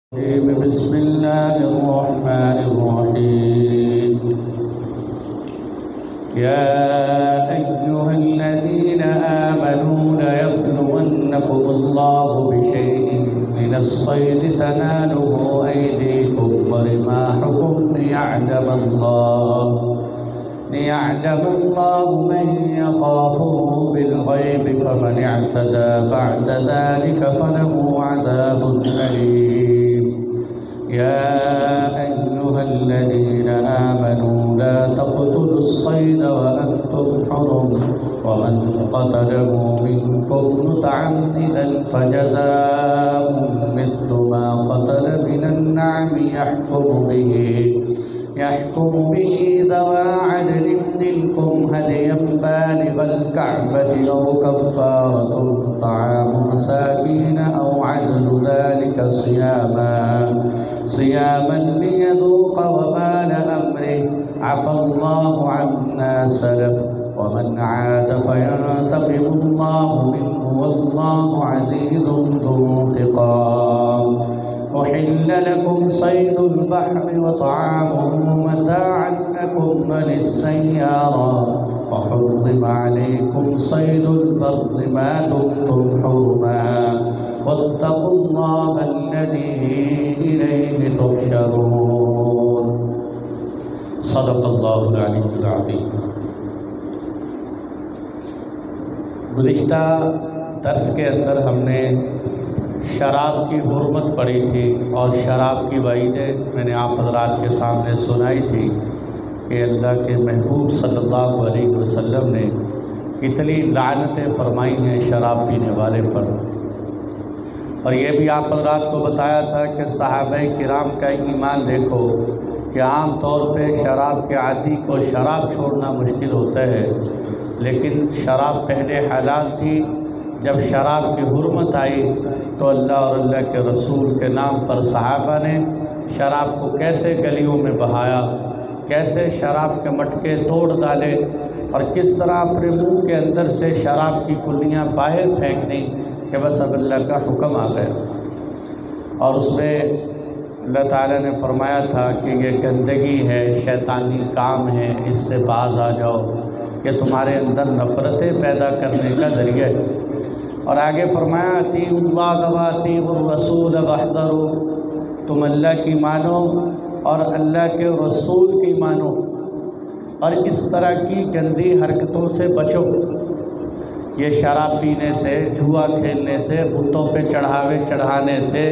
بسم الله الرحمن الرحيم يا أيها الذين آمنوا ليبلونكم الله بشيء من الصيد تناله أيديكم ورماحكم ليعلم الله من يخافه بالغيب فمن اعتدى بعد ذلك فله عذاب أليم يا أيها الذين آمنوا لا تقتلوا الصيد وأنتم حرم ومن قتله منكم متعمدا فجزاء مثل ما قتل من النعم يحكم به ذوى عدل منكم هديا بالغ الكعبة أو كفارة طعام مساكين أو عدل ذلك صياما ليذوق وبال أمره عفى الله عما سلف ومن عاد فينتقم الله منه والله عزيز ذو انتقام أحل لكم صيد البحر وطعامه متاعا لكم وللسيارة وحرم عليكم صيد البر ما دمتم حرما واتقوا الله الذي إليه تحشرون صدق الله العلي العظيم۔ گزشتہ درس کے اندر ہم نے شراب کی حرمت پڑھی تھی اور شراب کی وعیدیں میں نے آپ حضرات کے سامنے سنائی تھی کہ اللہ کے محبوب صلی اللہ علیہ وسلم نے کتنی لعنتیں فرمائی ہیں شراب پینے والے پر، اور یہ بھی آپ حضرات کو بتایا تھا کہ صحابہ کرام کا ایمان دیکھو کہ عام طور پہ شراب کے عادی کو شراب چھوڑنا مشکل ہوتا ہے، لیکن شراب پہلے حلال تھی۔ جب شراب کی حرمت آئی تو اللہ اور اللہ کے رسول کے نام پر صحابہ نے شراب کو کیسے گلیوں میں بہایا، کیسے شراب کے مٹکے توڑ ڈالے، اور کس طرح اپنے منہ کے اندر سے شراب کی کلیاں باہر پھینک دیں کہ بس اب اللہ کا حکم آ گیا۔ اور اس میں اللہ تعالیٰ نے فرمایا تھا کہ یہ گندگی ہے، شیطانی کام ہے، اس سے باز آ جاؤ، یہ تمہارے اندر نفرتیں پیدا کرنے کا ذریعہ ہے۔ اور آگے فرمایا اطیعوا اللہ واطیعوا الرسول واحذروا، تم اللہ کی مانو اور اللہ کے رسول کی مانو، اور اس طرح کی گندی حرکتوں سے بچو۔ یہ شراب پینے سے، جوا کھیلنے سے، بتوں پہ چڑھاوے چڑھانے سے،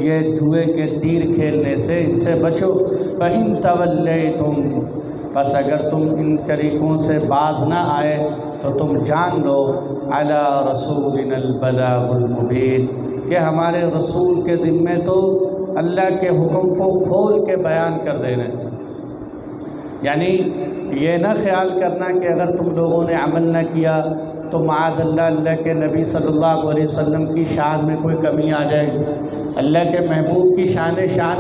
یہ جوئے کے تیر کھیلنے سے، ان سے بچو۔ فَإِن تَوَلَّيْتُمْ، بس اگر تم ان طریقوں سے باز نہ آئے تو تم جان لو علی رسولنا البلاغ المبین، کہ ہمارے رسول کے ذمے تو اللہ کے حکم کو کھول کے بیان کر دینا۔ یعنی یہ نہ خیال کرنا کہ اگر تم لوگوں نے عمل نہ کیا تو معاذ اللہ اللہ کے نبی صلی اللہ علیہ وسلم کی شان میں کوئی کمی آ جائے گی، اللہ کے محبوب کی شان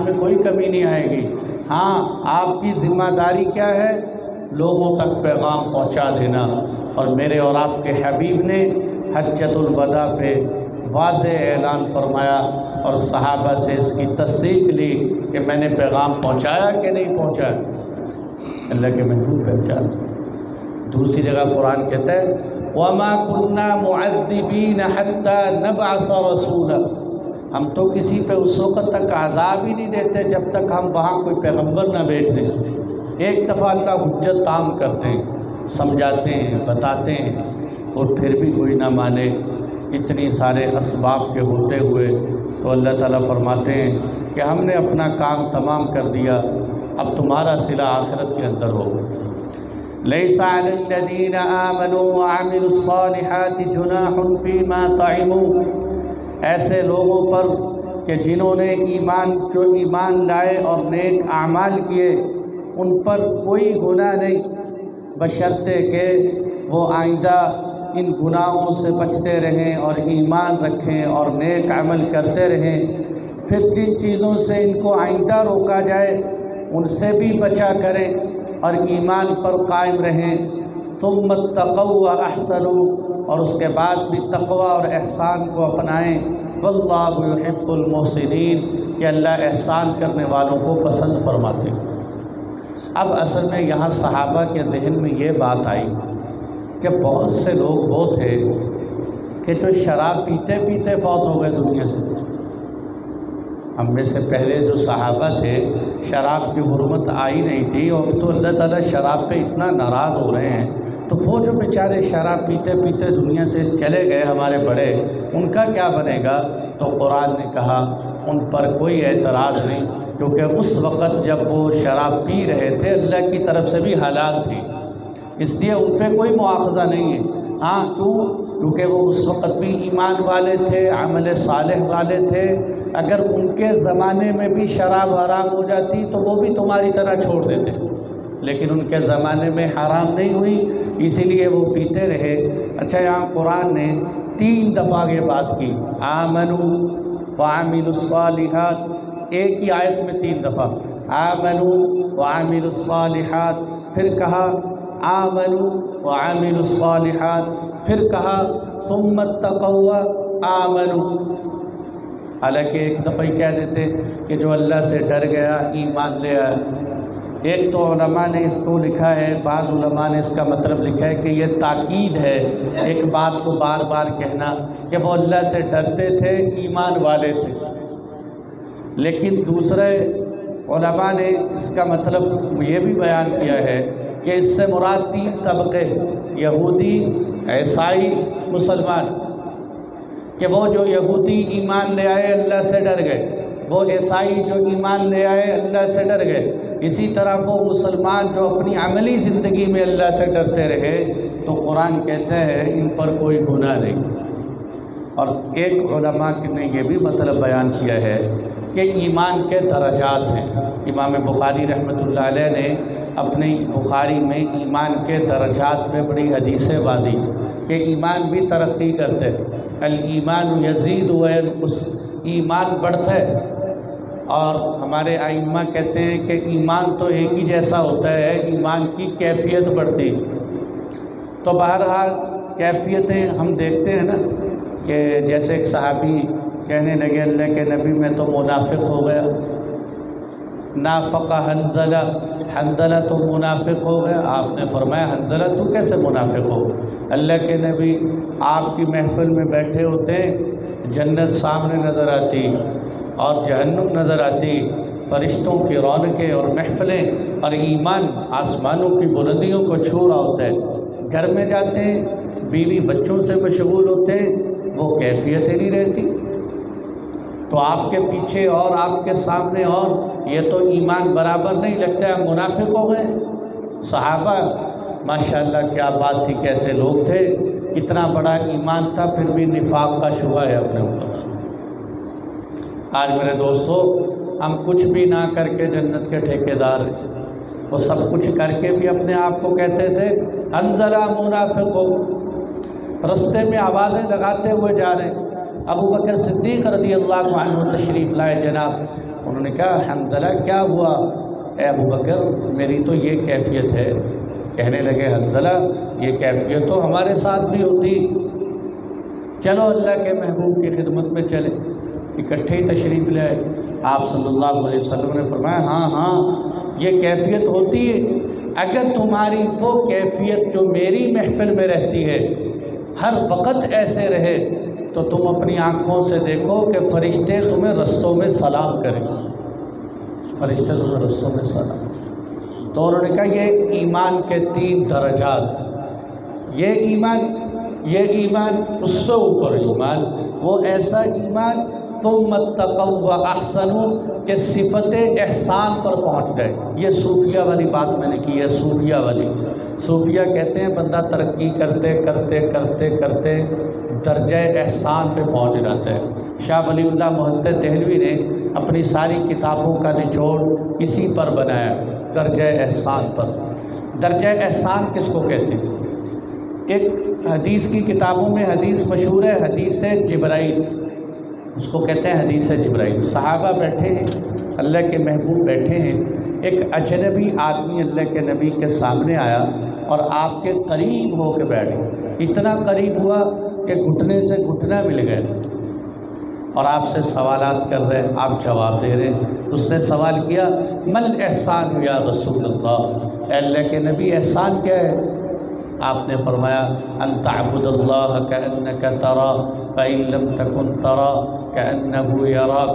میں کوئی کمی نہیں آئے گی۔ ہاں، آپ کی ذمہ داری کیا ہے؟ لوگوں تک پیغام پہنچا دینا۔ اور میرے اور آپ کے حبیب نے حجۃ الوداع پہ واضح اعلان فرمایا اور صحابہ سے اس کی تصدیق لی کہ میں نے پیغام پہنچایا کہ نہیں پہنچایا؟ اللہ کے محبوب پہنچا۔ دوسری جگہ قرآن کہتا ہے وَمَا كُنَّا مُعَذِّبِينَ حَتَّى نَبْعَثَ رَسُولًا، ہم تو کسی پہ اس وقت تک عذاب ہی نہیں دیتے جب تک ہم وہاں کوئی پیغمبر نہ بھیج دیں۔ ایک دفعہ اللہ حجت عام کرتے ہیں، سمجھاتے ہیں، بتاتے ہیں، اور پھر بھی کوئی نہ مانے، اتنی سارے اسباب کے ہوتے ہوئے تو اللہ تعالیٰ فرماتے ہیں کہ ہم نے اپنا کام تمام کر دیا، اب تمہارا صلہ آخرت کے اندر ہو۔ لَيْسَ عَلَى الَّذِينَ آمَنُوا وَعَمِلُوا الصَّالِحَاتِ جُنَاحٌ فِيمَا طَعِمُوا، ایسے لوگوں پر کہ جنہوں نے ایمان لائے اور نیک اعمال کیے، ان پر کوئی گناہ نہیں، بشرطے کہ وہ آئندہ ان گناہوں سے بچتے رہیں اور ایمان رکھیں اور نیک عمل کرتے رہیں۔ پھر جن چیزوں سے ان کو آئندہ روکا جائے ان سے بھی بچا کریں اور ایمان پر قائم رہیں۔ ثم اتقوا واحسنوا، اور اس کے بعد بھی تقوی اور احسان کو اپنائیں۔ واللہ یحب المحسنین، کہ اللہ احسان کرنے والوں کو پسند فرماتے ہیں۔ اب اصل میں یہاں صحابہ کے ذہن میں یہ بات آئی کہ بہت سے لوگ وہ تھے کہ جو شراب پیتے پیتے فوت ہو گئے دنیا سے۔ ہم میں سے پہلے جو صحابہ تھے شراب کی حرمت آئی نہیں تھی، اور تو اللہ تعالیٰ شراب پہ اتنا ناراض ہو رہے ہیں، تو وہ جو بیچارے شراب پیتے پیتے دنیا سے چلے گئے ہمارے بڑے، ان کا کیا بنے گا؟ تو قرآن نے کہا ان پر کوئی اعتراض نہیں، کیونکہ اس وقت جب وہ شراب پی رہے تھے اللہ کی طرف سے بھی حلال تھی، اس لیے ان پہ کوئی مواخذہ نہیں ہے۔ ہاں کیونکہ وہ اس وقت بھی ایمان والے تھے، عمل صالح والے تھے، اگر ان کے زمانے میں بھی شراب حرام ہو جاتی تو وہ بھی تمہاری طرح چھوڑ دیتے، لیکن ان کے زمانے میں حرام نہیں ہوئی، اسی لیے وہ پیتے رہے۔ اچھا، یہاں قرآن نے 3 دفعہ یہ بات کی، آمنوا وعملوا الصالحات، ایک ہی آیت میں 3 دفعہ آمنوا وعملوا الصالحات، پھر کہا آمنوا وعملوا الصالحات، پھر کہا ثم اتقوا آمنوا۔ حالانکہ ایک دفعہ ہی کہہ دیتے کہ جو اللہ سے ڈر گیا ایمان لے آیا۔ ایک تو علماء نے اس کو لکھا ہے، بعض علماء نے اس کا مطلب لکھا ہے کہ یہ تاکید ہے، ایک بات کو بار بار کہنا کہ وہ اللہ سے ڈرتے تھے، ایمان والے تھے۔ لیکن دوسرے علماء نے اس کا مطلب یہ بھی بیان کیا ہے کہ اس سے مراد 3 طبقے، یہودی، عیسائی، مسلمان، کہ وہ جو یہودی ایمان لے آئے اللہ سے ڈر گئے، وہ عیسائی جو ایمان لے آئے اللہ سے ڈر گئے، اسی طرح وہ مسلمان جو اپنی عملی زندگی میں اللہ سے ڈرتے رہے، تو قرآن کہتا ہے ان پر کوئی گناہ نہیں۔ اور ایک علماء نے یہ بھی مطلب بیان کیا ہے کہ ایمان کے درجات ہیں۔ امام بخاری رحمۃ اللہ علیہ نے اپنی بخاری میں ایمان کے درجات پہ بڑی حدیثیں باندھی کہ ایمان بھی ترقی کرتے، الایمان یزید و ینقص، ایمان بڑھتا ہے۔ اور ہمارے ائمہ کہتے ہیں کہ ایمان تو ایک ہی جیسا ہوتا ہے، ایمان کی کیفیت بڑھتی۔ تو بہرحال کیفیتیں ہم دیکھتے ہیں نا، کہ جیسے ایک صحابی کہنے لگے اللہ کے نبی میں تو منافق ہو گیا، نافق حنظلہ، حنظلہ تو منافق ہو گیا۔ آپ نے فرمایا حنظلہ تو کیسے منافق ہو؟ اللہ کے نبی آپ کی محفل میں بیٹھے ہوتے ہیں، جنت سامنے نظر آتی اور جہنم نظر آتی، فرشتوں کی رونقیں اور محفلیں، اور ایمان آسمانوں کی بلندیوں کو چھو رہا ہوتا ہے۔ گھر میں جاتے ہیں، بیوی بچوں سے مشغول ہوتے ہیں، وہ کیفیتیں نہیں رہتی۔ تو آپ کے پیچھے اور آپ کے سامنے اور، یہ تو ایمان برابر نہیں لگتا ہے، منافق ہو گئے۔ صحابہ ماشاءاللہ کیا بات تھی، کیسے لوگ تھے، کتنا بڑا ایمان تھا، پھر بھی نفاق کا شبہ ہے اپنے اوپر۔ آج میرے دوستو، ہم کچھ بھی نہ کر کے جنت کے ٹھیکیدار ہیں، وہ سب کچھ کر کے بھی اپنے آپ کو کہتے تھے حنظلہ منافق ہو۔ رستے میں آوازیں لگاتے ہوئے جا رہے ہیں، ابو بکر صدیق رضی اللہ عنہ تشریف لائے جناب، انہوں نے کہا حنظلہ کیا ہوا؟ اے ابو بکر میری تو یہ کیفیت ہے۔ کہنے لگے حنظلہ یہ کیفیت تو ہمارے ساتھ بھی ہوتی، چلو اللہ کے محبوب کی خدمت میں چلے۔ اکٹھے ہی تشریف لے آئے۔ آپ صلی اللہ علیہ وسلم نے فرمایا ہاں یہ کیفیت ہوتی ہے، اگر تمہاری وہ کیفیت جو میری محفل میں رہتی ہے ہر وقت ایسے رہے تو تم اپنی آنکھوں سے دیکھو کہ فرشتے تمہیں رستوں میں سلام کریں، فرشتے تمہیں رستوں میں سلام۔ تو انہوں نے کہا یہ ایمان کے 3 درجات، یہ ایمان اس سے اوپر ایمان، وہ ایسا ایمان ثم اتقوا واحسنوا کہ صفت احسان پر پہنچ گئے۔ یہ صوفیہ والی بات میں نے کی ہے، صوفیہ والی۔ صوفیہ کہتے ہیں بندہ ترقی کرتے کرتے کرتے کرتے درجہ احسان پہ پہنچ جاتا ہے۔ شاہ ولی اللہ محدث دہلوی نے اپنی ساری کتابوں کا نچوڑ اسی پر بنایا، درجہ احسان پر۔ درجہ احسان کس کو کہتے ہیں؟ ایک حدیث کی کتابوں میں حدیث مشہور ہے، حدیث جبرائیل، اس کو کہتے ہیں حدیث جبرائیل۔ صحابہ بیٹھے ہیں، اللہ کے محبوب بیٹھے ہیں، ایک اجنبی آدمی اللہ کے نبی کے سامنے آیا اور آپ کے قریب ہو کے بیٹھ گیا، اتنا قریب ہوا کہ گھٹنے سے گھٹنا مل گیا، اور آپ سے سوالات کر رہے ہیں، آپ جواب دے رہے ہیں۔ اس نے سوال کیا مل احسان یا رسول اللہ، اے اللہ کے نبی احسان کیا ہے؟ آپ نے فرمایا ان تعبد اللہ کأنک تراہ فإن لم تکن تراہ کأنہ یراک۔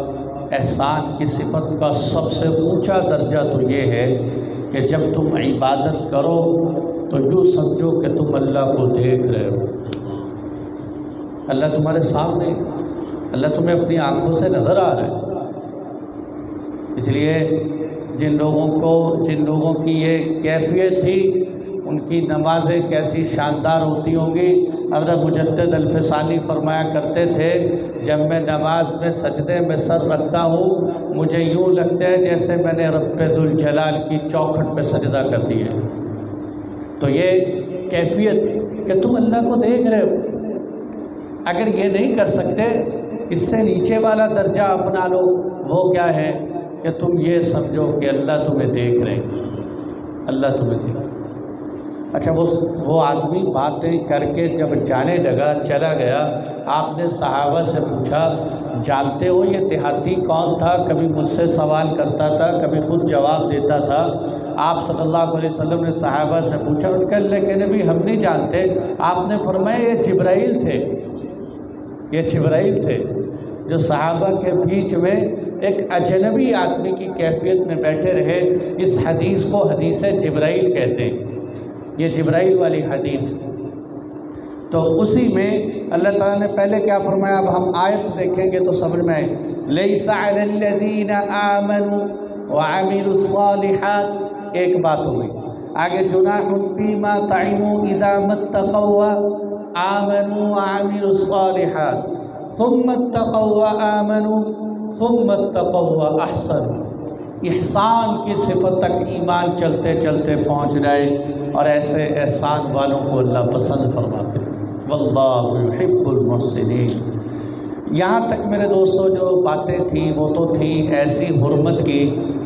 احسان کی صفت کا سب سے اونچا درجہ تو یہ ہے کہ جب تم عبادت کرو تو یوں سمجھو کہ تم اللہ کو دیکھ رہے ہو۔ اللہ تمہارے سامنے، اللہ تمہیں اپنی آنکھوں سے نظر آ رہا ہے۔ اس لیے جن لوگوں کی یہ کیفیت تھی، ان کی نمازیں کیسی شاندار ہوتی ہوں گی۔ حضرت مجدد الفسانی فرمایا کرتے تھے جب میں نماز میں سجدے میں سر رکھتا ہوں مجھے یوں لگتا ہے جیسے میں نے رب ذوالجلال کی چوکھٹ پہ سجدہ کر دیا ہے۔ تو یہ کیفیت کہ تم اللہ کو دیکھ رہے ہو، اگر یہ نہیں کر سکتے اس سے نیچے والا درجہ اپنا لو۔ وہ کیا ہے کہ تم یہ سمجھو کہ اللہ تمہیں دیکھ رہے ہیں، اللہ تمہیں دیکھ رہے ہیں۔ اچھا وہ آدمی باتیں کر کے جب جانے لگا، چلا گیا، آپ نے صحابہ سے پوچھا جانتے ہو یہ دیہاتی کون تھا؟ کبھی مجھ سے سوال کرتا تھا، کبھی خود جواب دیتا تھا۔ آپ صلی اللہ علیہ وسلم نے صحابہ سے پوچھا، ان کے اللہ کے نبی ہم نہیں جانتے۔ آپ نے فرمایا یہ جبرائیل تھے، یہ جبرائیل تھے جو صحابہ کے بیچ میں ایک اجنبی آدمی کی کیفیت میں بیٹھے رہے۔ اس حدیث کو حدیث جبرائیل کہتے ہیں، یہ جبرائیل والی حدیث۔ تو اسی میں اللہ تعالیٰ نے پہلے کیا فرمایا، اب ہم آیت دیکھیں گے تو سمجھ میں آئے۔ لیس علی الذین آمنوا وعملوا الصالحات، ایک بات ہو گئی۔ آگے جناح فیما طعموا اذا ما اتقوا آمنوا وعملوا الصالحات ثم اتقوا وآمنوا ثم اتقوا واحسنوا۔ احسان کی صفت تک ایمان چلتے چلتے پہنچ جائے، اور ایسے احسان والوں کو اللہ پسند فرماتے ہیں۔ واللہ یحب المحسنین۔ یہاں تک میرے دوستو جو باتیں تھیں وہ تو تھیں ایسی حرمت کی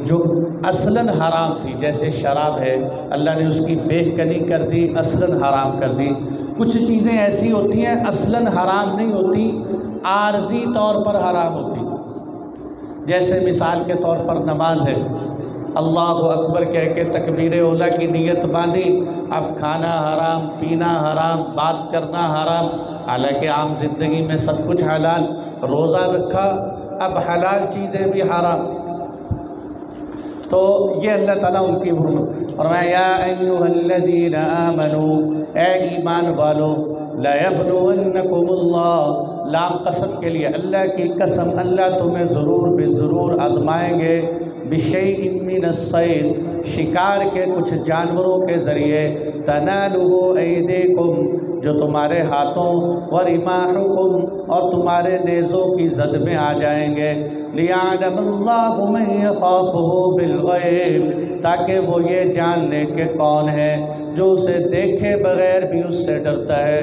جو اصلاً حرام تھی، جیسے شراب ہے، اللہ نے اس کی بے کنی کر دی، اصلاً حرام کر دی۔ کچھ چیزیں ایسی ہوتی ہیں اصلاً حرام نہیں ہوتی، عارضی طور پر حرام ہوتی، جیسے مثال کے طور پر نماز ہے، اللہ اکبر کہہ کے تکبیر اولیٰ کی نیت باندھی، اب کھانا حرام، پینا حرام، بات کرنا حرام، حالانکہ عام زندگی میں سب کچھ حلال، روزہ رکھا اب حلال چیزیں بھی حرام۔ تو یہ اللہ تعالیٰ ان کی حرمت فرمایا، یا ایھا الذین آمنوا، اے ایمان والو، لیبلونکم اللہ، لام قسم کے لیے، اللہ کی قسم، اللہ تمہیں ضرور بے ضرور آزمائیں گے، بشیء من الصید، شکار کے کچھ جانوروں کے ذریعے، تنالہ ایدیکم، جو تمہارے ہاتھوں، ورماحکم، اور تمہارے نیزوں کی زد میں آ جائیں گے، لیعلم اللہ من یخافہ بالغیب، تاکہ وہ یہ جان لے کہ کون ہے جو اسے دیکھے بغیر بھی اس سے ڈرتا ہے۔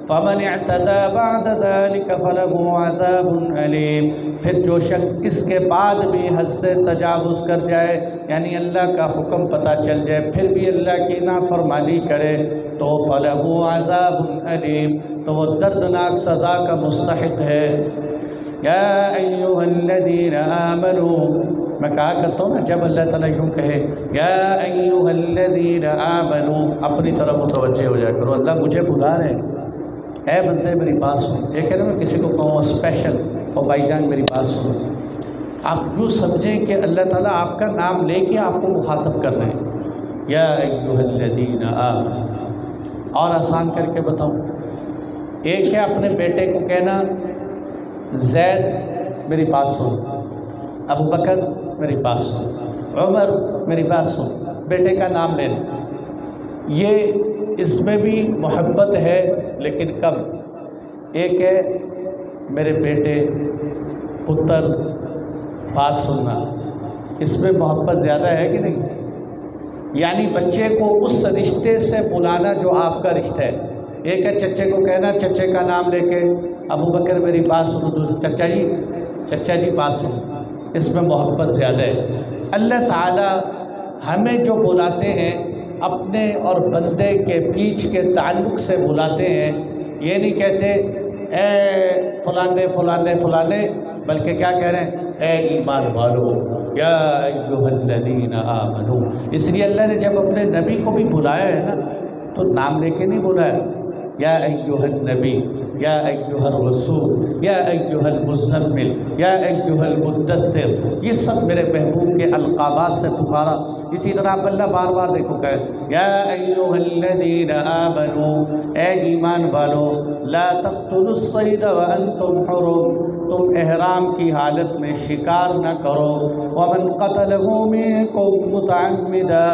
فمن اعتدى بعد ذلك فله عذاب علیم، پھر جو شخص اس کے بعد بھی حد سے تجاوز کر جائے، یعنی اللہ کا حکم پتہ چل جائے پھر بھی اللہ کی نافرمانی کرے، تو فله عذاب علیم، تو وہ دردناک سزا کا مستحق ہے۔ یا ایھا الذین آمنوا، میں کہا کرتا ہوں نا جب اللہ تعالیٰ یوں کہے یا ایھا الذین آمنوا، اپنی طرف متوجہ ہو جائے کرو، اللہ مجھے بلا رہے ہیں، اے بندے میری بات سن۔ ایک ہے نا میں کسی کو کہوں اسپیشل، اور بھائی جان میری بات سنو، آپ یوں سمجھیں کہ اللہ تعالیٰ آپ کا نام لے کے آپ کو مخاطب کر رہے ہیں، یا ایھا الذین آمنوا۔ اور آسان کر کے بتاؤں، ایک ہے اپنے بیٹے کو کہنا زید میری بات سن، ابو بکر میری بات سن، عمر میری بات سن، بیٹے کا نام لینا، یہ اس میں بھی محبت ہے لیکن کم۔ ایک ہے میرے بیٹے، پتر، بات سننا، اس میں محبت زیادہ ہے کہ نہیں؟ یعنی بچے کو اس رشتے سے بلانا جو آپ کا رشتہ ہے۔ ایک ہے چچے کو کہنا، چچے کا نام لے کے ابو بکر میری بات سنو، چچا جی بات سنو، اس میں محبت زیادہ ہے۔ اللہ تعالیٰ ہمیں جو بلاتے ہیں اپنے اور بندے کے بیچ کے تعلق سے بلاتے ہیں، یہ نہیں کہتے اے فلانے فلانے فلانے، بلکہ کیا کہہ رہے ہیں؟ اے ایمان والو، یا ایھا الذین آمنو۔ اس لیے اللہ نے جب اپنے نبی کو بھی بلایا ہے نا تو نام لے کے نہیں بلایا، یا ایھا النبی، یا ایھا الرسول، یا ایھا المزمل، یا ایھا المدثر، یہ سب میرے محبوب کے القابات سے پکارا۔ اسی طرح اب اللہ بار بار دیکھو کہ یا ایھا الذین آمنو، اے ایمان والو، لا تقتلوا الصید وانتم حرم، تم احرام کی حالت میں شکار نہ کرو۔ ومن قتلہ منکم متعمدا،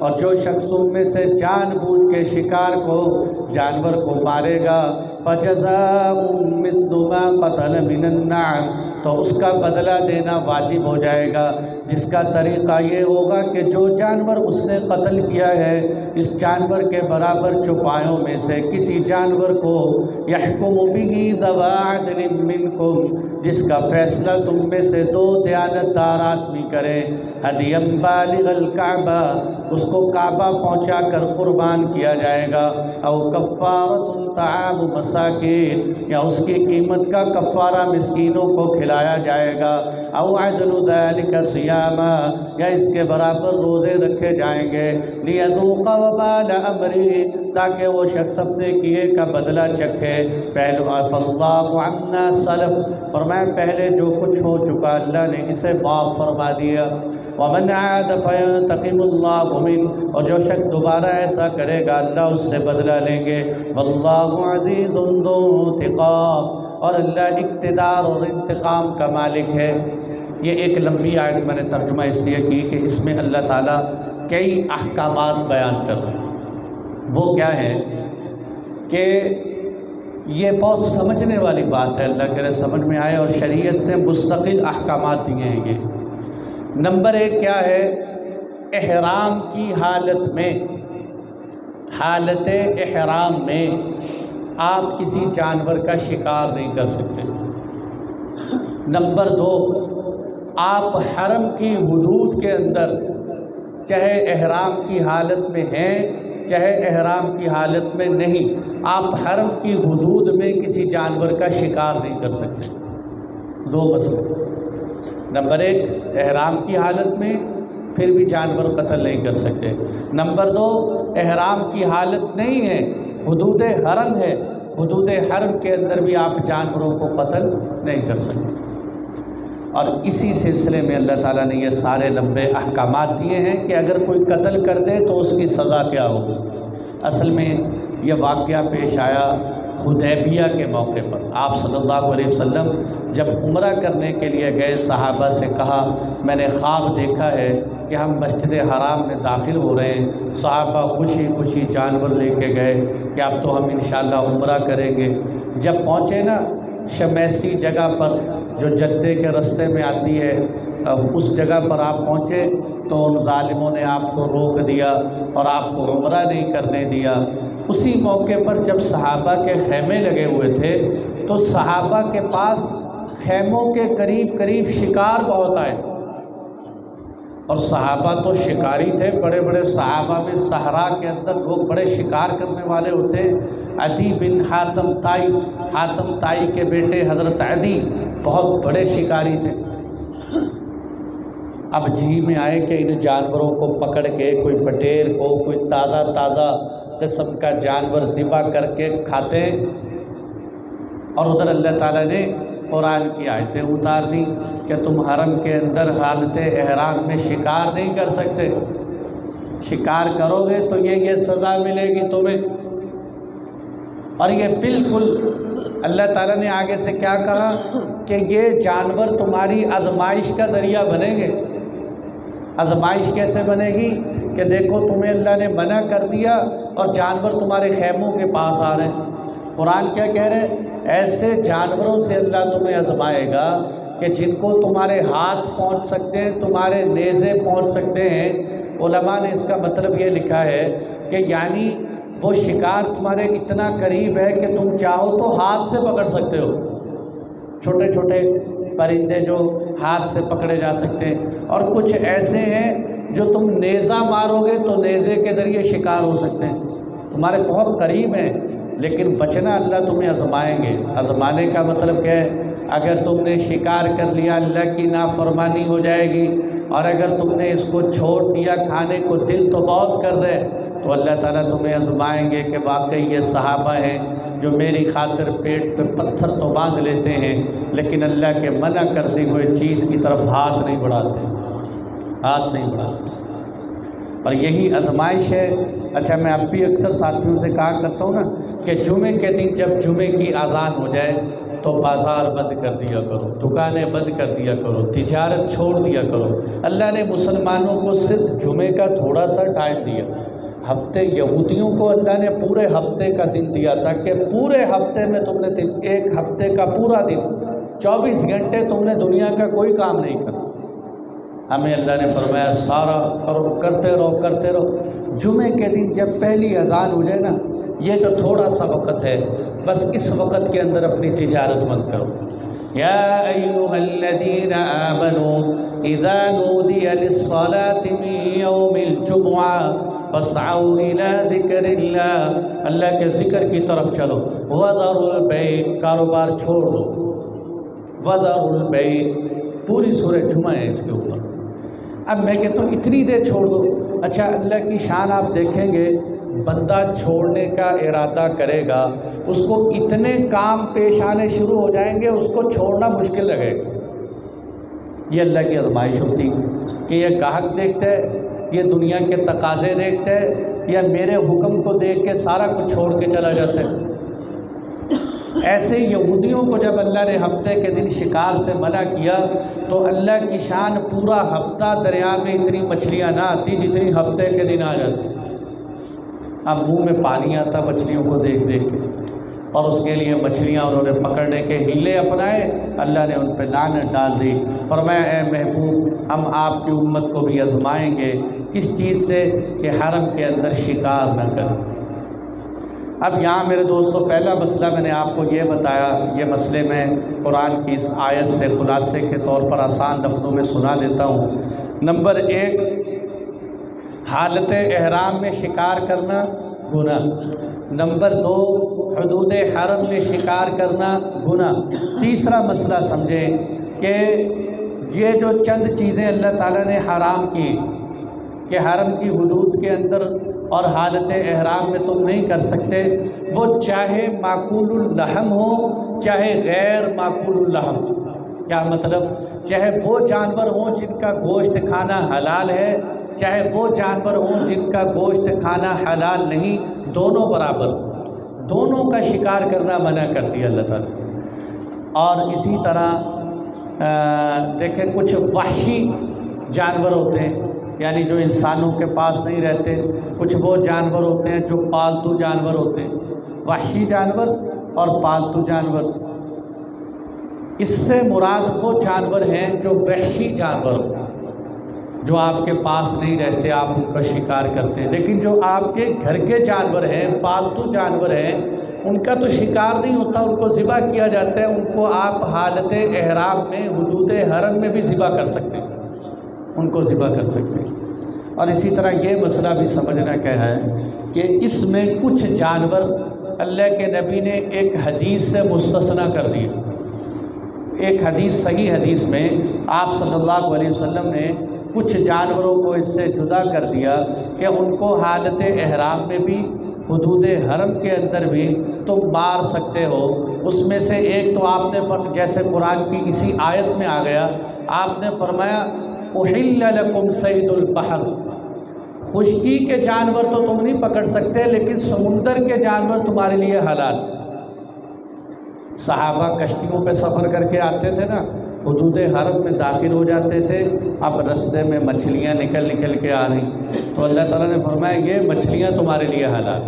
اور جو شخص تم میں سے جان بوجھ کے شکار کو، جانور کو مارے گا، فجزاء مثل ما قتل من النعم، تو اس کا بدلہ دینا واجب ہو جائے گا، جس کا طریقہ یہ ہوگا کہ جو جانور اس نے قتل کیا ہے، اس جانور کے برابر چوپایوں میں سے کسی جانور کو، یحکم بہ ذوی عدل منکم، جس کا فیصلہ تم میں سے دو دیانتدار آدمی کرے، ہدیا بالغ الکعبہ، اس کو کعبہ پہنچا کر قربان کیا جائے گا، او کفارۃ طعام مساکین، یا اس کی قیمت کا کفارہ مسکینوں کو کھلایا جائے گا، او عدل ذلک صیاما، یا اس کے برابر روزے رکھے جائیں گے، لیذوق وبال امری، تاکہ وہ شخص اپنے کیے کا بدلہ چکھے۔ فاللہ عنا سلف، فرمایا پہلے جو کچھ ہو چکا اللہ نے اسے معاف فرما دیا۔ ومن عاد فینتقم اللہ منہ، اور جو شخص دوبارہ ایسا کرے گا اللہ اس سے بدلہ لیں گے۔ واللہ عزیز ذو انتقام، اور اللہ اقتدار اور انتقام کا مالک ہے۔ یہ ایک لمبی آیت میں نے ترجمہ اس لیے کی کہ اس میں اللہ تعالیٰ کئی احکامات بیان کر رہے ہیں۔ وہ کیا ہے کہ یہ بہت سمجھنے والی بات ہے، اللہ کرے سمجھ میں آئے، اور شریعت نے مستقل احکامات دیے ہیں۔ یہ نمبر ایک کیا ہے؟ احرام کی حالت میں، حالت احرام میں آپ کسی جانور کا شکار نہیں کر سکتے۔ نمبر دو، آپ حرم کی حدود کے اندر، چاہے احرام کی حالت میں ہیں چاہے احرام کی حالت میں نہیں، آپ حرم کی حدود میں کسی جانور کا شکار نہیں کر سکتے۔ دو مسئلے، نمبر ایک احرام کی حالت میں پھر بھی جانور قتل نہیں کر سکتے، نمبر دو احرام کی حالت نہیں ہے، حدود حرم ہے، حدود حرم کے اندر بھی آپ جانوروں کو قتل نہیں کر سکتے۔ اور اسی سلسلے میں اللہ تعالیٰ نے یہ سارے لمبے احکامات دیے ہیں کہ اگر کوئی قتل کر دے تو اس کی سزا کیا ہوگی۔ اصل میں یہ واقعہ پیش آیا حدیبیہ کے موقع پر۔ آپ صلی اللہ علیہ وسلم جب عمرہ کرنے کے لیے گئے، صحابہ سے کہا میں نے خواب دیکھا ہے کہ ہم مسجد حرام میں داخل ہو رہے ہیں۔ صحابہ خوشی خوشی جانور لے کے گئے کہ اب تو ہم انشاءاللہ عمرہ کریں گے۔ جب پہنچے نا شمیسی جگہ پر جو جدے کے رستے میں آتی ہے، اس جگہ پر آپ پہنچے تو ان ظالموں نے آپ کو روک دیا اور آپ کو عمرہ نہیں کرنے دیا۔ اسی موقع پر جب صحابہ کے خیمے لگے ہوئے تھے تو صحابہ کے پاس خیموں کے قریب قریب شکار بہت آئے، اور صحابہ تو شکاری تھے، بڑے بڑے صحابہ میں صحرا کے اندر لوگ بڑے شکار کرنے والے ہوتے۔ عدی بن حاتم طائی، حاتم طائی کے بیٹے حضرت عدی بہت بڑے شکاری تھے۔ اب جی میں آئے کہ ان جانوروں کو پکڑ کے کوئی بٹیر کو، کوئی تازہ قسم کا جانور ذبح کر کے کھاتے، اور ادھر اللہ تعالیٰ نے قرآن کی آیتیں اتار دیں کہ تم حرم کے اندر حالت احرام میں شکار نہیں کر سکتے، شکار کرو گے تو یہ سزا ملے گی تمہیں۔ اور یہ بالکل اللہ تعالیٰ نے آگے سے کیا کہا کہ یہ جانور تمہاری آزمائش کا ذریعہ بنیں گے۔ آزمائش کیسے بنے گی کہ دیکھو تمہیں اللہ نے منع کر دیا اور جانور تمہارے خیموں کے پاس آ رہے ہیں۔ قرآن کیا کہہ رہے ہیں؟ ایسے جانوروں سے اللہ تمہیں آزمائے گا کہ جن کو تمہارے ہاتھ پہنچ سکتے ہیں، تمہارے نیزے پہنچ سکتے ہیں۔ علماء نے اس کا مطلب یہ لکھا ہے کہ یعنی وہ شکار تمہارے اتنا قریب ہے کہ تم چاہو تو ہاتھ سے پکڑ سکتے ہو، چھوٹے چھوٹے پرندے جو ہاتھ سے پکڑے جا سکتے ہیں، اور کچھ ایسے ہیں جو تم نیزہ مارو گے تو نیزے کے ذریعے شکار ہو سکتے ہیں، تمہارے بہت قریب ہیں، لیکن بچنا اللہ تمہیں آزمائیں گے۔ آزمانے کا مطلب کیا ہے؟ اگر تم نے شکار کر لیا اللہ کی نافرمانی ہو جائے گی، اور اگر تم نے اس کو چھوڑ دیا کھانے کو، دل تو بہت کر رہے، تو اللہ تعالیٰ تمہیں آزمائیں گے کہ واقعی یہ صحابہ ہیں جو میری خاطر پیٹ پہ پتھر تو باندھ لیتے ہیں لیکن اللہ کے منع کرتے ہوئے چیز کی طرف ہاتھ نہیں بڑھاتے، ہاتھ نہیں بڑھاتے۔ اور یہی آزمائش ہے۔ اچھا، میں اب بھی اکثر ساتھیوں سے کہا کرتا ہوں نا کہ جمعے کے دن جب جمعے کی اذان ہو جائے تو بازار بند کر دیا کرو، دکانیں بند کر دیا کرو، تجارت چھوڑ دیا کرو۔ اللہ نے مسلمانوں کو صرف جمعے کا تھوڑا سا ٹائم دیا، ہفتے یہودیوں کو اللہ نے پورے ہفتے کا دن دیا تھا کہ پورے ہفتے میں تم نے ایک ہفتے کا پورا دن 24 گھنٹے تم نے دنیا کا کوئی کام نہیں کرنا۔ ہمیں اللہ نے فرمایا سارا کرو، کرتے رہو۔ جمعے کے دن جب پہلی اذان ہو جائے نا، یہ جو تھوڑا سا وقت ہے، بس اس وقت کے اندر اپنی تجارت بند کرو۔ یا ایھا الذین آمنوا اذا نودی للصلاۃ من یوم الجمعہ فاسعوا الی ذکر اللہ، اللہ کے ذکر کی طرف چلو۔ وذروا البیع، کاروبار چھوڑ دو۔ وذروا البیع، پوری سورہ جمعہ ہے اس کے اوپر۔ اب میں کہتا ہوں اتنی دیر چھوڑ دو۔ اچھا، اللہ کی شان آپ دیکھیں گے، بندہ چھوڑنے کا ارادہ کرے گا، اس کو اتنے کام پیش آنے شروع ہو جائیں گے، اس کو چھوڑنا مشکل لگے گا۔ یہ اللہ کی آزمائش ہوتی کہ یہ گاہک دیکھتے ہے، یہ دنیا کے تقاضے دیکھتے ہے، یا میرے حکم کو دیکھ کے سارا کچھ چھوڑ کے چلا جاتا ہے۔ ایسے یہودیوں کو جب اللہ نے ہفتے کے دن شکار سے منع کیا تو اللہ کی شان پورا ہفتہ دریا میں اتنی مچھلیاں نہ آتی جتنی ہفتے کے دن آ جاتی۔ اب منہ میں پانی آتا مچھلیوں کو دیکھ دیکھ کے، اور اس کے لیے مچھلیاں انہوں نے پکڑنے کے ہیلے اپنائے، اللہ نے ان پہ لعنت ڈال دی۔ فرمایا اے محبوب، ہم آپ کی امت کو بھی آزمائیں گے، کس چیز سے؟ کہ حرم کے اندر شکار نہ کریں۔ اب یہاں میرے دوستو پہلا مسئلہ میں نے آپ کو یہ بتایا، یہ مسئلے میں قرآن کی اس آیت سے خلاصے کے طور پر آسان لفظوں میں سنا دیتا ہوں۔ نمبر 1، حالت احرام میں شکار کرنا گناہ۔ نمبر 2، حدود حرم میں شکار کرنا گناہ۔ تیسرا مسئلہ سمجھیں کہ یہ جو چند چیزیں اللہ تعالیٰ نے حرام کی کہ حرم کی حدود کے اندر اور حالت احرام میں تم نہیں کر سکتے، وہ چاہے معقول اللحم ہو چاہے غیر معقول اللحم۔ کیا مطلب؟ چاہے وہ جانور ہوں جن کا گوشت کھانا حلال ہے، چاہے وہ جانور ہوں جن کا گوشت کھانا حلال نہیں، دونوں برابر، دونوں کا شکار کرنا منع کر دیا اللہ تعالیٰ۔ اور اسی طرح دیکھیں کچھ وحشی جانور ہوتے ہیں، یعنی جو انسانوں کے پاس نہیں رہتے، کچھ وہ جانور ہوتے ہیں جو پالتو جانور ہوتے ہیں، وحشی جانور اور پالتو جانور۔ اس سے مراد وہ جانور ہیں جو وحشی جانور جو آپ کے پاس نہیں رہتے، آپ ان کا شکار کرتے ہیں، لیکن جو آپ کے گھر کے جانور ہیں، پالتو جانور ہیں، ان کا تو شکار نہیں ہوتا، ان کو ذبح کیا جاتا ہے، ان کو آپ حالت احرام میں حدود حرم میں بھی ذبح کر سکتے ہیں، ان کو ذبح کر سکتے ہیں۔ اور اسی طرح یہ مسئلہ بھی سمجھنا کیا ہے کہ اس میں کچھ جانور اللہ کے نبی نے ایک حدیث سے مستثنیٰ کر دیا۔ ایک حدیث، صحیح حدیث میں آپ صلی اللہ علیہ وسلم نے کچھ جانوروں کو اس سے جدا کر دیا کہ ان کو حالت احرام میں بھی حدود حرم کے اندر بھی تم مار سکتے ہو۔ اس میں سے ایک تو آپ نے جیسے قرآن کی اسی آیت میں آ گیا، آپ نے فرمایا احل لکم صید البحر، خشکی کے جانور تو تم نہیں پکڑ سکتے لیکن سمندر کے جانور تمہارے لیے حلال۔ صحابہ کشتیوں پہ سفر کر کے آتے تھے نا، حدود حرم میں داخل ہو جاتے تھے، اب رستے میں مچھلیاں نکل کے آ رہی، تو اللہ تعالیٰ نے فرمایا یہ مچھلیاں تمہارے لیے حلال۔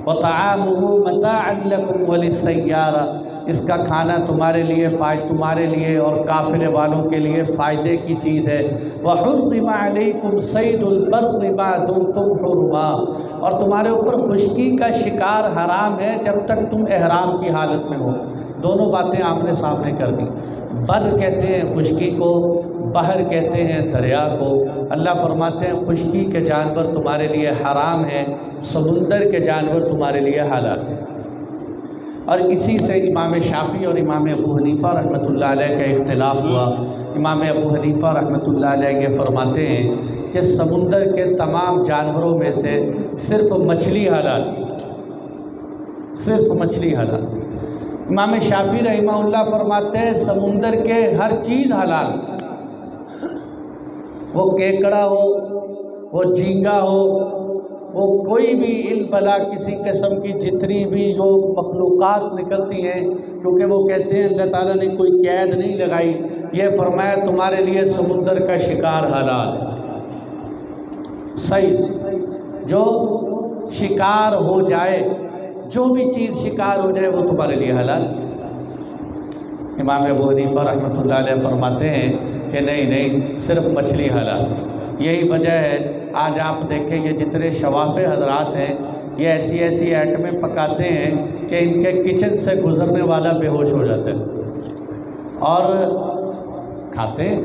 وَطَعَامُهُ مَتَاعًا لَكُمْ وَلِلسَّيَّارَةِ، اس کا کھانا تمہارے لیے اور قافلے والوں کے لیے فائدے کی چیز ہے۔ وَحُرِّمَ عَلَيْكُمْ صَيْدُ الْبَرِّ مَا دُمْتُمْ حُرُمًا، اور تمہارے اوپر خشکی کا شکار حرام ہے جب تک تم احرام کی حالت میں ہو۔ دونوں باتیں آپ نے سامنے کر دی۔ بر کہتے ہیں خشکی کو، بحر کہتے ہیں دریا کو۔ اللہ فرماتے ہیں خشکی کے جانور تمہارے لیے حرام ہیں، سمندر کے جانور تمہارے لیے حلال ہیں۔ اور اسی سے امام شافعی اور امام ابو حنیفہ رحمۃ اللہ علیہ کا اختلاف ہوا۔ امام ابو حنیفہ رحمۃ اللہ علیہ یہ فرماتے ہیں کہ سمندر کے تمام جانوروں میں سے صرف مچھلی حلال، صرف مچھلی حلال۔ امام شافعی رحمہ اللہ فرماتے ہیں سمندر کے ہر چیز حلال، وہ کیکڑا ہو، وہ جھینگا ہو، وہ کوئی بھی بلا کسی قسم کی جتنی بھی جو مخلوقات نکلتی ہیں، کیونکہ وہ کہتے ہیں اللہ تعالیٰ نے کوئی قید نہیں لگائی، یہ فرمایا تمہارے لیے سمندر کا شکار حلال۔ صحیح، جو شکار ہو جائے، جو بھی چیز شکار ہو جائے وہ تمہارے لیے حلال۔ امام ابو حنیفہ رحمۃ اللہ علیہ فرماتے ہیں کہ نہیں، صرف مچھلی حلال۔ یہی وجہ ہے آج آپ دیکھیں یہ جتنے شواف حضرات ہیں یہ ایسی ایسی آئٹمیں پکاتے ہیں کہ ان کے کچن سے گزرنے والا بے ہوش ہو جاتا ہے اور کھاتے ہیں۔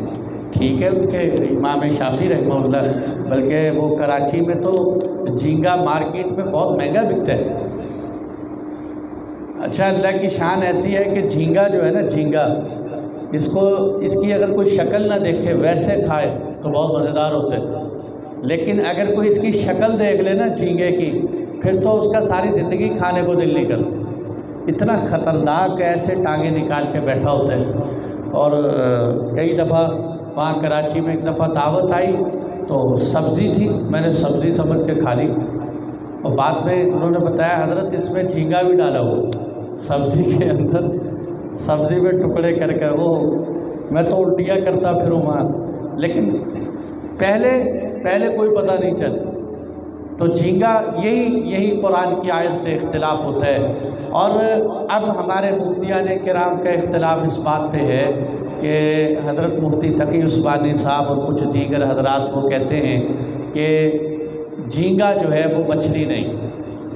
ٹھیک ہے، ان کے امام شافعی رحمہ اللہ، بلکہ وہ کراچی میں تو جھینگا مارکیٹ میں بہت مہنگا بکتا ہے۔ اچھا، اللہ کی شان ایسی ہے کہ جھینگا جو ہے نا، جھینگا اس کی اگر کوئی شکل نہ دیکھے ویسے کھائے تو بہت مزیدار ہوتا ہے، لیکن اگر کوئی اس کی شکل دیکھ لے نا جھینگے کی، پھر تو اس کا ساری زندگی کھانے کو دل نہیں کرتا، اتنا خطرناک ایسے ٹانگیں نکال کے بیٹھا ہوتا ہے۔ اور کئی دفعہ وہاں کراچی میں ایک دفعہ دعوت آئی تو سبزی تھی، میں نے سبزی سمجھ کے کھا لی، اور بعد میں انہوں نے بتایا حضرت اس میں جھینگا بھی ڈالا ہوا سبزی کے اندر، سبزی میں ٹکڑے کر کے، وہ میں تو الٹیاں کرتا پھروں وہاں، لیکن پہلے کوئی پتہ نہیں چل۔ تو جھینگا یہی قرآن کی آیت سے اختلاف ہوتا ہے۔ اور اب ہمارے مفتیان کرام کا اختلاف اس بات پہ ہے کہ حضرت مفتی تقی عثمانی صاحب اور کچھ دیگر حضرات وہ کہتے ہیں کہ جھینگا جو ہے وہ مچھلی نہیں۔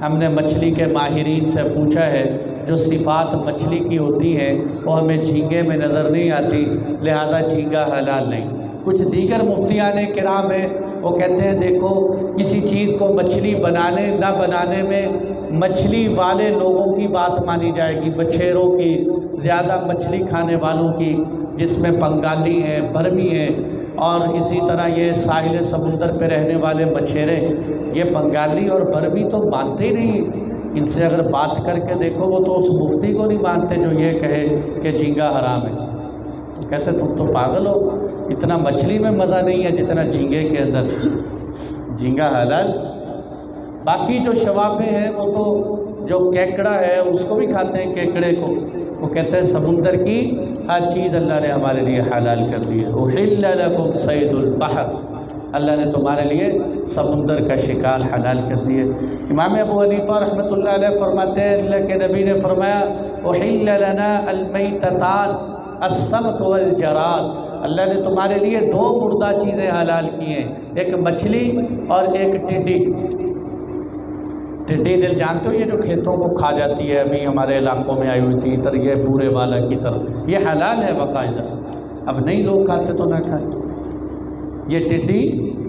ہم نے مچھلی کے ماہرین سے پوچھا ہے، جو صفات مچھلی کی ہوتی ہیں وہ ہمیں جھینگے میں نظر نہیں آتی، لہذا جھینگا حلال نہیں۔ کچھ دیگر مفتیان کرام ہیں وہ کہتے ہیں دیکھو کسی چیز کو مچھلی بنانے نہ بنانے میں مچھلی والے لوگوں کی بات مانی جائے گی، مچھیروں کی، زیادہ مچھلی کھانے والوں کی، جس میں بنگالی ہیں، برمی ہیں، اور اسی طرح یہ ساحل سمندر پہ رہنے والے مچھیرے، یہ بنگالی اور برمی تو مانتے ہی نہیں۔ ان سے اگر بات کر کے دیکھو وہ تو اس مفتی کو نہیں مانتے جو یہ کہے کہ جھینگا حرام ہے، تو کہتے تم تو پاگل ہو، اتنا مچھلی میں مزہ نہیں ہے جتنا جھینگے کے اندر، جھینگا حلال۔ باقی جو شوافے ہیں وہ تو جو کیکڑا ہے اس کو بھی کھاتے ہیں، کیکڑے کو وہ کہتے ہیں سمندر کی ہر چیز اللہ نے ہمارے لیے حلال کر دی ہے۔ احل لکم صید البحر، اللہ نے تمہارے لیے سمندر کا شکار حلال کر دی ہے۔ امام ابو حنیفہ رحمۃ اللہ علیہ فرماتے ہیں اللہ کے نبی نے فرمایا احل لنا المیتتان السمک والجراد، اللہ نے تمہارے لیے دو مردہ چیزیں حلال کی ہیں، ایک مچھلی اور ایک ٹڈی۔ ٹڈی دل جانتے ہو یہ جو کھیتوں کو کھا جاتی ہے، ابھی ہمارے علاقوں میں آئی ہوئی تھی ادھر، یہ بورے والا کی طرف، یہ حلال ہے باقاعدہ، اب نہیں لوگ کھاتے تو نہ کھائیں۔ یہ ٹڈی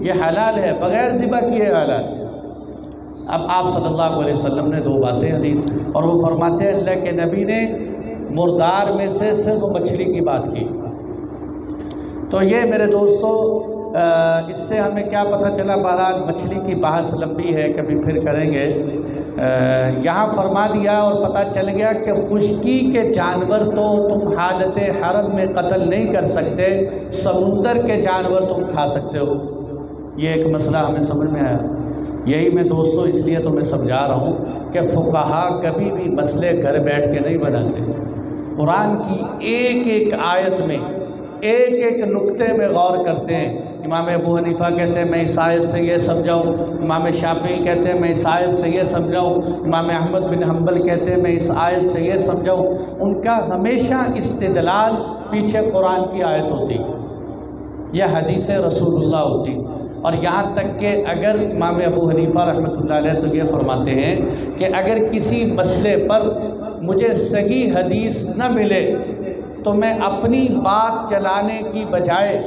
یہ حلال ہے، بغیر ذبح کیے حلال۔ اب آپ صلی اللہ علیہ وسلم نے دو باتیں حدیث، اور وہ فرماتے ہیں اللہ کے نبی نے مردار میں سے صرف مچھلی کی بات کی۔ تو یہ میرے دوستو اس سے ہمیں کیا پتہ چلا، بہرحال مچھلی کی بحث لمبی ہے، کبھی پھر کریں گے۔ یہاں فرما دیا اور پتہ چل گیا کہ خشکی کے جانور تو تم حالت حرم میں قتل نہیں کر سکتے، سمندر کے جانور تم کھا سکتے ہو۔ یہ ایک مسئلہ ہمیں سمجھ میں آیا۔ یہی میں دوستو اس لیے تو میں سمجھا رہا ہوں کہ فقہا کبھی بھی مسئلے گھر بیٹھ کے نہیں بناتے، قرآن کی ایک ایک آیت میں ایک ایک نقطے میں غور کرتے ہیں۔ امام ابو حنیفہ کہتے ہیں میں اس آیت سے یہ سمجھاؤں، امام شافعی کہتے ہیں میں اس آیت سے یہ سمجھاؤں، امام احمد بن حنبل کہتے ہیں میں اس آیت سے یہ سمجھاؤں۔ ان کا ہمیشہ استدلال پیچھے قرآن کی آیت ہوتی، یہ حدیث رسول اللہ ہوتی، اور یہاں تک کہ اگر امام ابو حنیفہ رحمۃ اللہ علیہ تو یہ فرماتے ہیں کہ اگر کسی مسئلے پر مجھے صحیح حدیث نہ ملے تو میں اپنی بات چلانے کی بجائے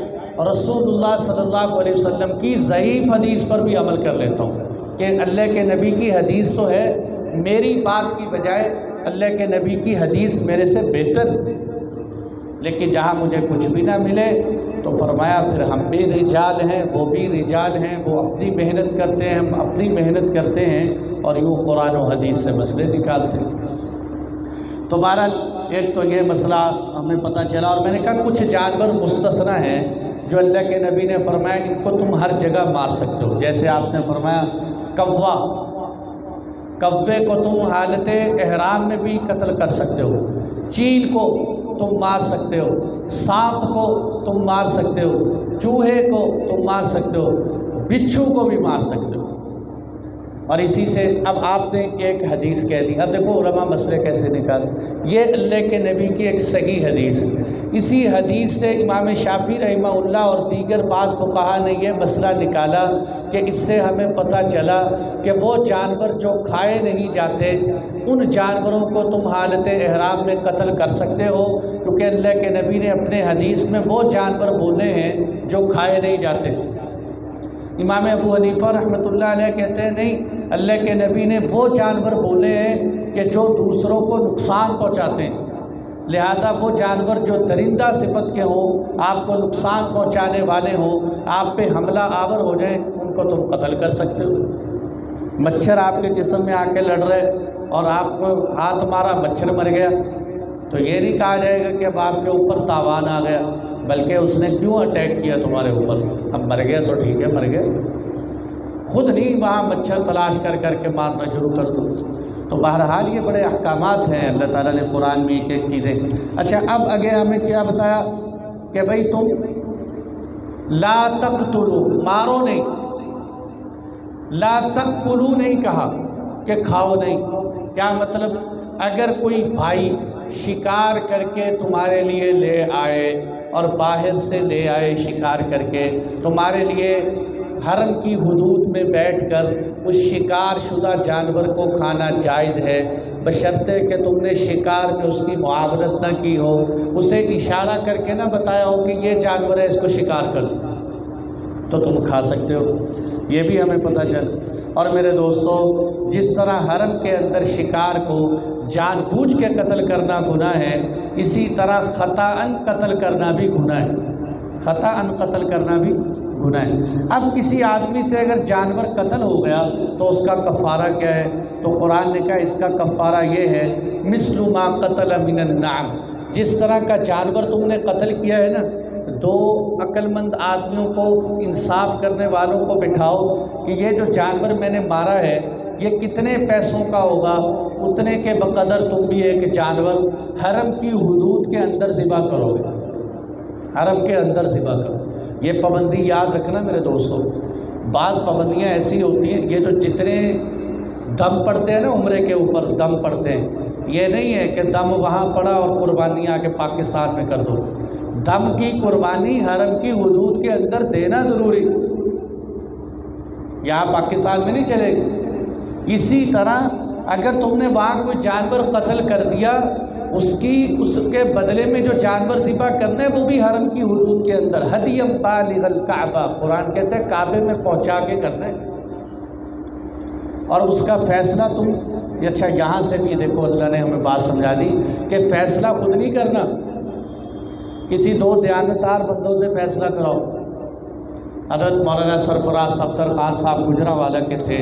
رسول اللہ صلی اللہ علیہ وسلم کی ضعیف حدیث پر بھی عمل کر لیتا ہوں کہ اللہ کے نبی کی حدیث تو ہے، میری بات کی بجائے اللہ کے نبی کی حدیث میرے سے بہتر، لیکن جہاں مجھے کچھ بھی نہ ملے تو فرمایا پھر ہم بھی رجال ہیں، وہ بھی رجال ہیں، وہ اپنی محنت کرتے ہیں، ہم اپنی محنت کرتے ہیں، اور یوں قرآن و حدیث سے مسئلے نکالتے ہیں۔ تو بہرحال ایک تو یہ مسئلہ ہمیں پتہ چلا، اور میں نے کہا کچھ جانور مستثنیٰ ہیں جو اللہ کے نبی نے فرمایا ان کو تم ہر جگہ مار سکتے ہو، جیسے آپ نے فرمایا کوا، کوے کو تم حالت احرام میں بھی قتل کر سکتے ہو، چیل کو تم مار سکتے ہو، سانپ کو تم مار سکتے ہو، چوہے کو تم مار سکتے ہو، بچھو کو بھی مار سکتے ہو۔ اور اسی سے اب آپ نے ایک حدیث کہہ دی، اب دیکھو علماء مسئلے کیسے نکالے، یہ اللہ کے نبی کی ایک صحیح حدیث، اسی حدیث سے امام شافعی رحمہ اللہ اور دیگر بعض فقہا نے یہ مسئلہ نکالا کہ اس سے ہمیں پتہ چلا کہ وہ جانور جو کھائے نہیں جاتے ان جانوروں کو تم حالت احرام میں قتل کر سکتے ہو، کیونکہ اللہ کے نبی نے اپنے حدیث میں وہ جانور بولے ہیں جو کھائے نہیں جاتے۔ امام ابو حنیفہ رحمۃ اللہ علیہ کہتے ہیں نہیں، اللہ کے نبی نے وہ جانور بولے ہیں کہ جو دوسروں کو نقصان پہنچاتے ہیں، لہذا وہ جانور جو درندہ صفت کے ہوں، آپ کو نقصان پہنچانے والے ہوں، آپ پہ حملہ آور ہو جائیں، ان کو تم قتل کر سکتے ہو۔ مچھر آپ کے جسم میں آ کے لڑ رہے اور آپ کو ہاتھ مارا، مچھر مر گیا، تو یہ نہیں کہا جائے گا کہ اب آپ کے اوپر تاوان آ گیا، بلکہ اس نے کیوں اٹیک کیا تمہارے اوپر، اب مر گیا تو ٹھیک ہے مر گیا، خود نہیں وہاں مچھر تلاش کر کر کے مارنا شروع کر دو۔ تو بہرحال یہ بڑے احکامات ہیں اللہ تعالیٰ نے قرآن میں ایک ایک چیزیں۔ اچھا اب آگے ہمیں کیا بتایا کہ بھئی تم لا تقتلوا، مارو نہیں، لا تقتلوا نہیں کہا کہ کھاؤ نہیں۔ کیا مطلب؟ اگر کوئی بھائی شکار کر کے تمہارے لیے لے آئے اور باہر سے لے آئے شکار کر کے تمہارے لیے حرم کی حدود میں بیٹھ کر اس شکار شدہ جانور کو کھانا جائز ہے، بشرطے کہ تم نے شکار میں اس کی معاونت نہ کی ہو، اسے اشارہ کر کے نہ بتایا ہو کہ یہ جانور ہے اس کو شکار کر تو تم کھا سکتے ہو، یہ بھی ہمیں پتہ چل۔ اور میرے دوستو، جس طرح حرم کے اندر شکار کو جان بوجھ کے قتل کرنا گناہ ہے، اسی طرح خطاً قتل کرنا بھی گناہ ہے، خطاً قتل کرنا بھی گناہ ہے۔ اب کسی آدمی سے اگر جانور قتل ہو گیا تو اس کا کفارہ کیا ہے؟ تو قرآن نے کہا اس کا کفارہ یہ ہے مثل ما قتل من النعم، جس طرح کا جانور تم نے قتل کیا ہے نا، دو عقل مند آدمیوں کو، انصاف کرنے والوں کو بٹھاؤ کہ یہ جو جانور میں نے مارا ہے یہ کتنے پیسوں کا ہوگا، اتنے کے بقدر تم بھی ایک جانور حرم کی حدود کے اندر ذبح کرو گے، حرم کے اندر ذبح کرو۔ یہ پابندی یاد رکھنا میرے دوستو، بعض پابندیاں ایسی ہوتی ہیں، یہ جو جتنے دم پڑتے ہیں نا عمرے کے اوپر دم پڑتے ہیں، یہ نہیں ہے کہ دم وہاں پڑا اور قربانی آ کے پاکستان میں کر دو، دم کی قربانی حرم کی حدود کے اندر دینا ضروری، یہاں پاکستان میں نہیں چلے گی۔ اسی طرح اگر تم نے وہاں کوئی جانور قتل کر دیا، اس کے بدلے میں جو جانور ذبح کرنا ہے وہ بھی حرم کی حدود کے اندر، ہدیم بالغ الکعبہ، قرآن کہتا ہے کعبے میں پہنچا کے کرنا ہے، اور اس کا فیصلہ تم، اچھا یہاں سے بھی دیکھو اللہ نے ہمیں بات سمجھا دی کہ فیصلہ خود نہیں کرنا، کسی دو دیانتدار بندوں سے فیصلہ کراؤ۔ حضرت مولانا سرفراز صفدر خان صاحب گجرانوالہ کے تھے،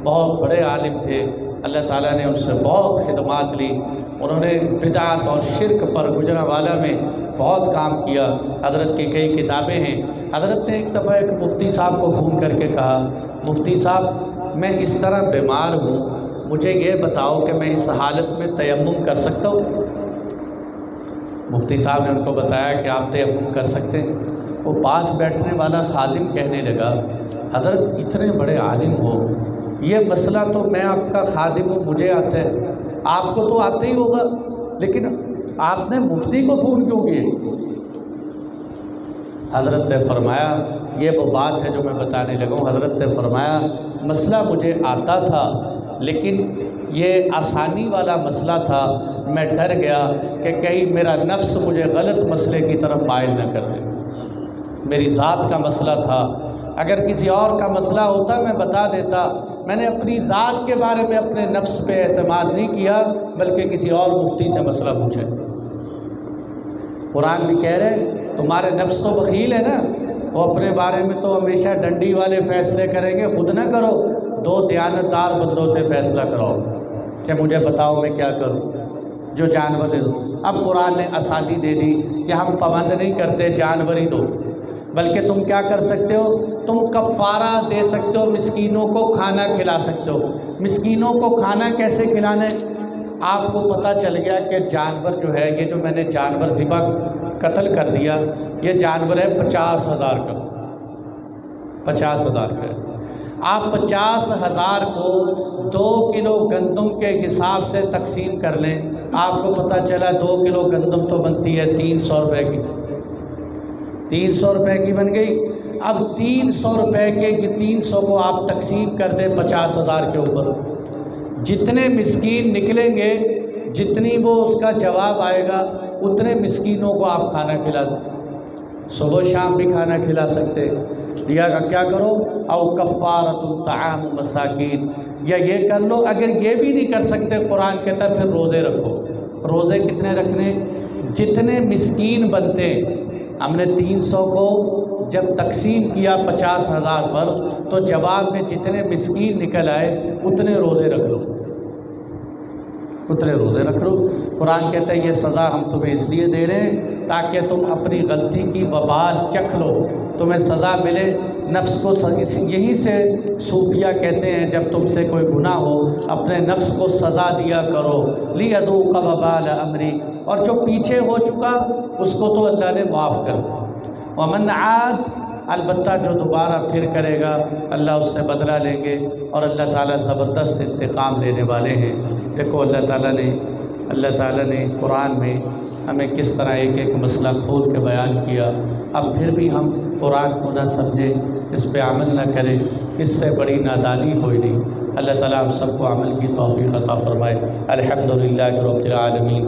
بہت بڑے عالم تھے، اللہ تعالیٰ نے ان سے بہت خدمات لی، انہوں نے بدعت اور شرک پر گجرانوالہ میں بہت کام کیا، حضرت کی کئی کتابیں ہیں۔ حضرت نے ایک دفعہ ایک مفتی صاحب کو فون کر کے کہا، مفتی صاحب میں اس طرح بیمار ہوں، مجھے یہ بتاؤ کہ میں اس حالت میں تیمم کر سکتا ہوں؟ مفتی صاحب نے ان کو بتایا کہ آپ تیمم کر سکتے ہیں۔ وہ پاس بیٹھنے والا خادم کہنے لگا، حضرت اتنے بڑے عالم ہو، یہ مسئلہ تو میں آپ کا خادم ہوں، مجھے آتا ہے، آپ کو تو آتا ہی ہوگا، لیکن آپ نے مفتی کو فون کیوں کیے؟ حضرت نے فرمایا یہ وہ بات ہے جو میں بتانے لگا ہوں۔ حضرت نے فرمایا مسئلہ مجھے آتا تھا، لیکن یہ آسانی والا مسئلہ تھا، میں ڈر گیا کہ کہیں میرا نفس مجھے غلط مسئلے کی طرف مائل نہ کر دے، میری ذات کا مسئلہ تھا، اگر کسی اور کا مسئلہ ہوتا میں بتا دیتا، میں نے اپنی ذات کے بارے میں اپنے نفس پہ اعتماد نہیں کیا بلکہ کسی اور مفتی سے مسئلہ پوچھے۔ قرآن بھی کہہ رہے تمہارے نفس تو بخیل ہے نا، وہ اپنے بارے میں تو ہمیشہ ڈنڈی والے فیصلے کریں گے، خود نہ کرو، دو دیانتدار بندوں سے فیصلہ کراؤ کہ مجھے بتاؤ میں کیا کروں، جو جانور دے دو۔ اب قرآن نے آسانی دے دی کہ ہم پابند نہیں کرتے جانور ہی دو، بلکہ تم کیا کر سکتے ہو، تم کفارہ دے سکتے ہو، مسکینوں کو کھانا کھلا سکتے ہو۔ مسکینوں کو کھانا کیسے کھلانا ہے؟ آپ کو پتہ چل گیا کہ جانور جو ہے، یہ جو میں نے جانور ذبح قتل کر دیا، یہ جانور ہے 50,000 کا، 50,000 کا ہے۔ آپ 50,000 کو 2 کلو گندم کے حساب سے تقسیم کر لیں، آپ کو پتہ چلا 2 کلو گندم تو بنتی ہے 300 روپے کی، 300 روپے کی بن گئی۔ اب 300 روپے کے 300 کو آپ تقسیم کر دیں 50,000 کے اوپر، جتنے مسکین نکلیں گے، جتنی وہ اس کا جواب آئے گا، اتنے مسکینوں کو آپ کھانا کھلا دیں، صبح شام بھی کھانا کھلا سکتے۔ دیا گا کیا کرو، او کفارۃ طعام مساکین، یا یہ کر لو، اگر یہ بھی نہیں کر سکتے قرآن کہتا پھر روزے رکھو۔ روزے کتنے رکھنے؟ جتنے مسکین بنتے، ہم نے 300 کو جب تقسیم کیا 50,000 پر، تو جواب میں جتنے مسکین نکل آئے اتنے روزے رکھ لو، اتنے روزے رکھ لو۔ قرآن کہتا ہے یہ سزا ہم تمہیں اس لیے دے رہے ہیں تاکہ تم اپنی غلطی کی وبال چکھ لو، تمہیں سزا ملے۔ نفس کو یہی سے صوفیہ کہتے ہیں جب تم سے کوئی گناہ ہو اپنے نفس کو سزا دیا کرو، لیذوق وبال امری، اور جو پیچھے ہو چکا اس کو تو اللہ نے معاف کر دیا۔ ومن عاد، البتہ جو دوبارہ پھر کرے گا اللہ اس سے بدلہ لیں گے، اور اللہ تعالیٰ زبردست انتقام دینے والے ہیں۔ دیکھو اللہ تعالیٰ نے قرآن میں ہمیں کس طرح ایک ایک مسئلہ کھول کے بیان کیا۔ اب پھر بھی ہم قرآن کو نہ سمجھیں، اس پہ عمل نہ کریں، اس سے بڑی نادانی کوئی نہیں۔ اللہ تعالیٰ ہم سب کو عمل کی توفیق عطا فرمائے۔ الحمدللہ رب العالمین۔